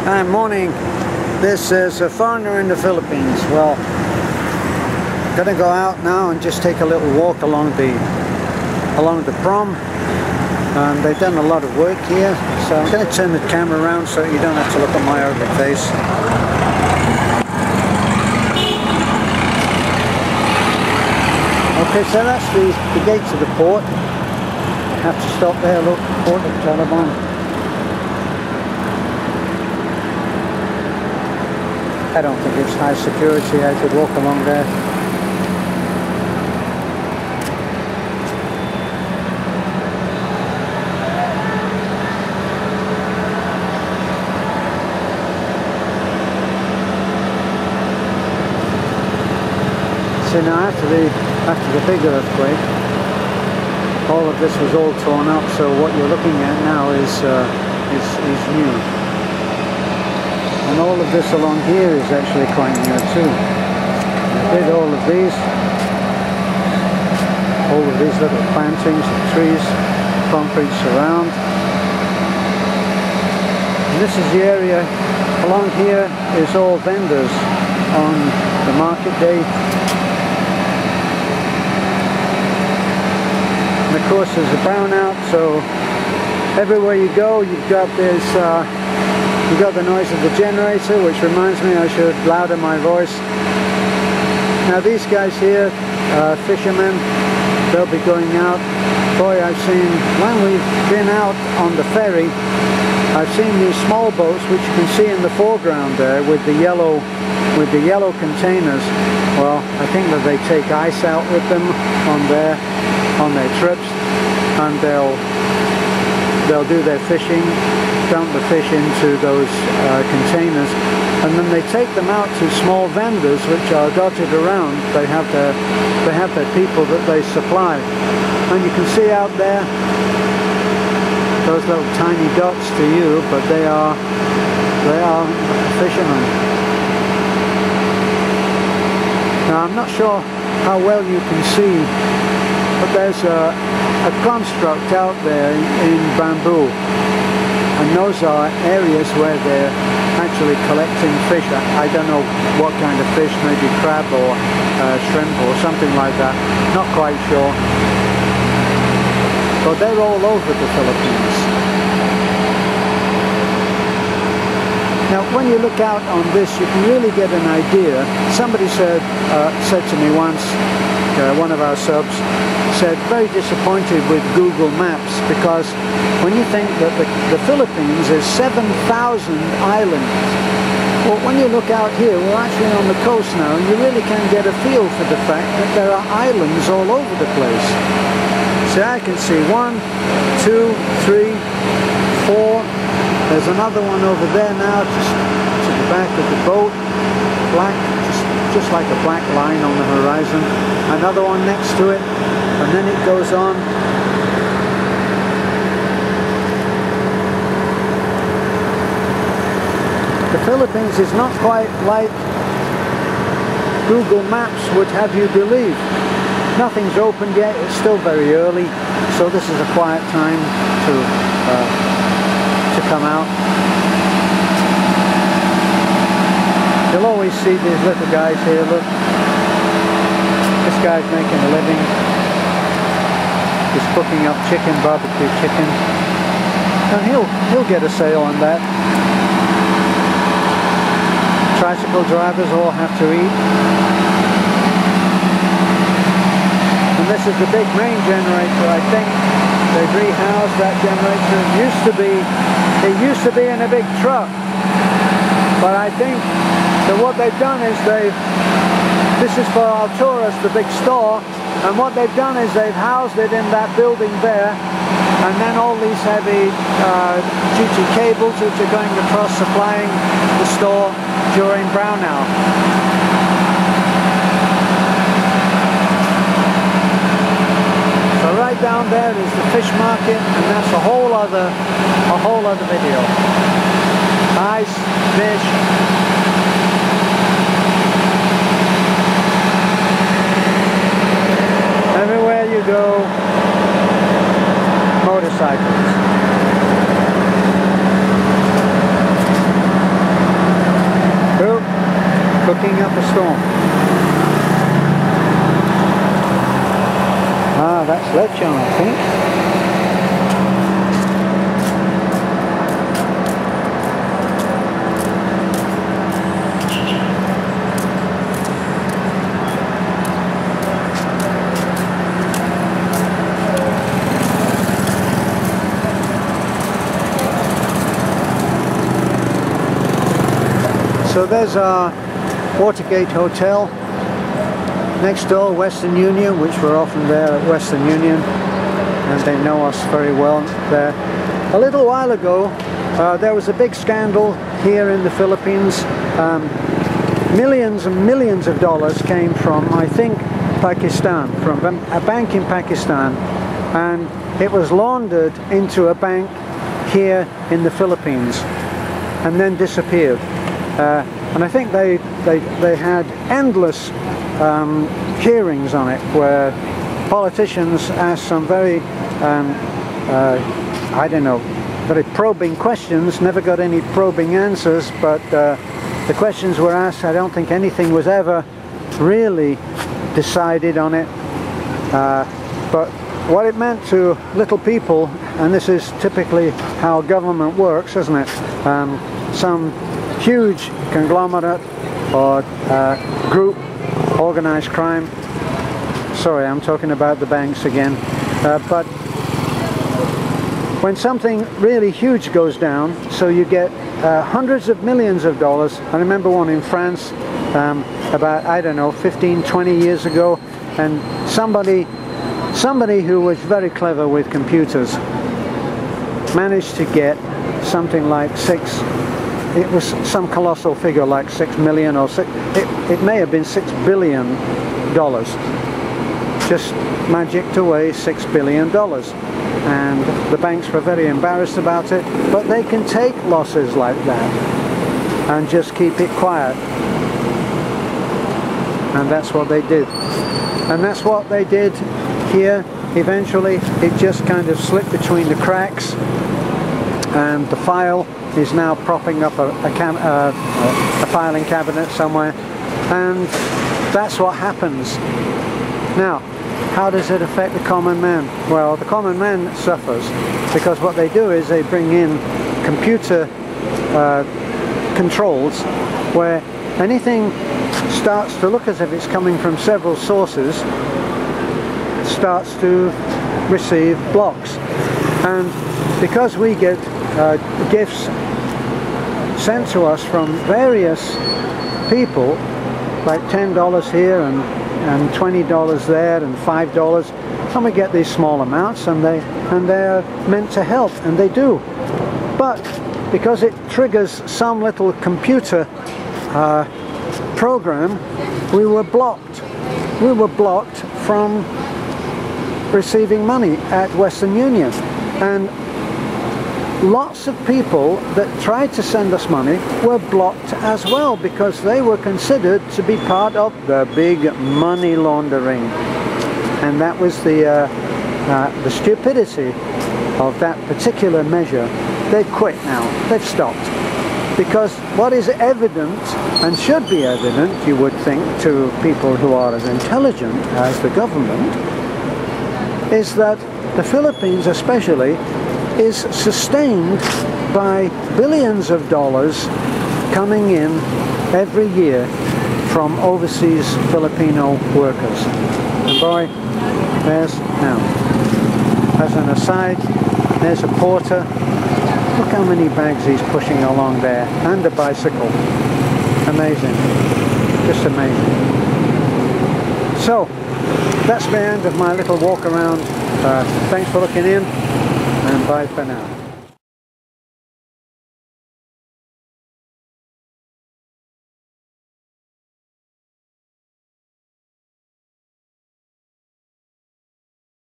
Hi, morning. This is a foreigner in the Philippines. Well, I'm gonna go out now and just take a little walk along the prom. They've done a lot of work here, so I'm gonna turn the camera around so you don't have to look at my ugly face. Okay, so that's the gates of the port. Have to stop there. Look, port of Talibon. I don't think it's high security. I could walk along there. So now after the big earthquake, all of this was all torn up. So what you're looking at now is new. And all of this along here is actually quite new too. I did all of these little plantings of trees, concrete surround. And this is the area along here is all vendors on the market day. And of course there's a brownout, so everywhere you go you've got this you've got the noise of the generator, which reminds me I should louden my voice. Now these guys here, fishermen, they'll be going out. Boy, I've seen, when we've been out on the ferry, I've seen these small boats which you can see in the foreground there with the yellow containers. Well, I think that they take ice out with them on their trips, and they'll do their fishing, dump the fish into those containers, and then they take them out to small vendors which are dotted around. They have their people that they supply, and you can see out there those little tiny dots to you, but they are fishermen. Now I'm not sure how well you can see, but there's a construct out there in bamboo. And those are areas where they're actually collecting fish. I don't know what kind of fish, maybe crab or shrimp or something like that. Not quite sure. But they're all over the Philippines. Now when you look out on this, you can really get an idea. Somebody said to me once, one of our subs, said very disappointed with Google Maps, because when you think that the Philippines is 7,000 islands, well, when you look out here, we're actually on the coast now, and you really can get a feel for the fact that there are islands all over the place. So I can see 1, 2, 3, 4. There's another one over there now, just to the back of the boat, black, just like a black line on the horizon. Another one next to it, and then it goes on. The Philippines is not quite like Google Maps would have you believe. Nothing's opened yet, it's still very early, so this is a quiet time to come out. You'll always see these little guys here, look. This guy's making a living. He's cooking up chicken, barbecue chicken. And he'll get a sale on that. Tricycle drivers all have to eat. And this is the big main generator, I think. They've rehoused that generator. It used to be in a big truck. But I think that what they've done is this is for Alturas, the big store, and what they've done is they've housed it in that building there, and then all these heavy duty cables which are going across supplying the store during brownout. So right down there is the fish market, and that's a whole other video. Ice, fish. Everywhere you go, motorcycles. picking up a storm. Ah, that's lechon, I think. So there's our Watergate Hotel. Next door, Western Union, which we're often there at Western Union, and they know us very well there. A little while ago, there was a big scandal here in the Philippines. Millions and millions of dollars came from, I think, Pakistan, from a bank in Pakistan, and it was laundered into a bank here in the Philippines, and then disappeared. And I think they had endless hearings on it, where politicians asked some very, I don't know, very probing questions, never got any probing answers, but the questions were asked. I don't think anything was ever really decided on it. But what it meant to little people, and this is typically how government works, isn't it? Some huge conglomerate or group, organized crime. Sorry, I'm talking about the banks again. But when something really huge goes down, so you get hundreds of millions of dollars. I remember one in France about, I don't know, 15, 20 years ago, and somebody who was very clever with computers managed to get something like it was some colossal figure like 6 million or it may have been $6 billion. Just magicked away $6 billion. And the banks were very embarrassed about it, but they can take losses like that and just keep it quiet. And that's what they did. And that's what they did here. Eventually it just kind of slipped between the cracks, and the file is now propping up a filing cabinet somewhere, and that's what happens. Now, how does it affect the common man? Well, the common man suffers because what they do is they bring in computer controls where anything starts to look as if it's coming from several sources, starts to receive blocks. And because we get gifts sent to us from various people, like $10 here and $20 there and $5, and we get these small amounts, and they're meant to help, and they do. But because it triggers some little computer program, we were blocked. We were blocked from receiving money at Western Union, and lots of people that tried to send us money were blocked as well, because they were considered to be part of the big money laundering. And that was the stupidity of that particular measure. They've quit now. They've stopped. Because what is evident, and should be evident, you would think, to people who are as intelligent as the government, is that the Philippines especially is sustained by billions of dollars coming in every year from overseas Filipino workers. And boy, now, as an aside, there's a porter. Look how many bags he's pushing along there, and a bicycle. Amazing, just amazing. So, that's the end of my little walk around. Thanks for looking in, and bye for now.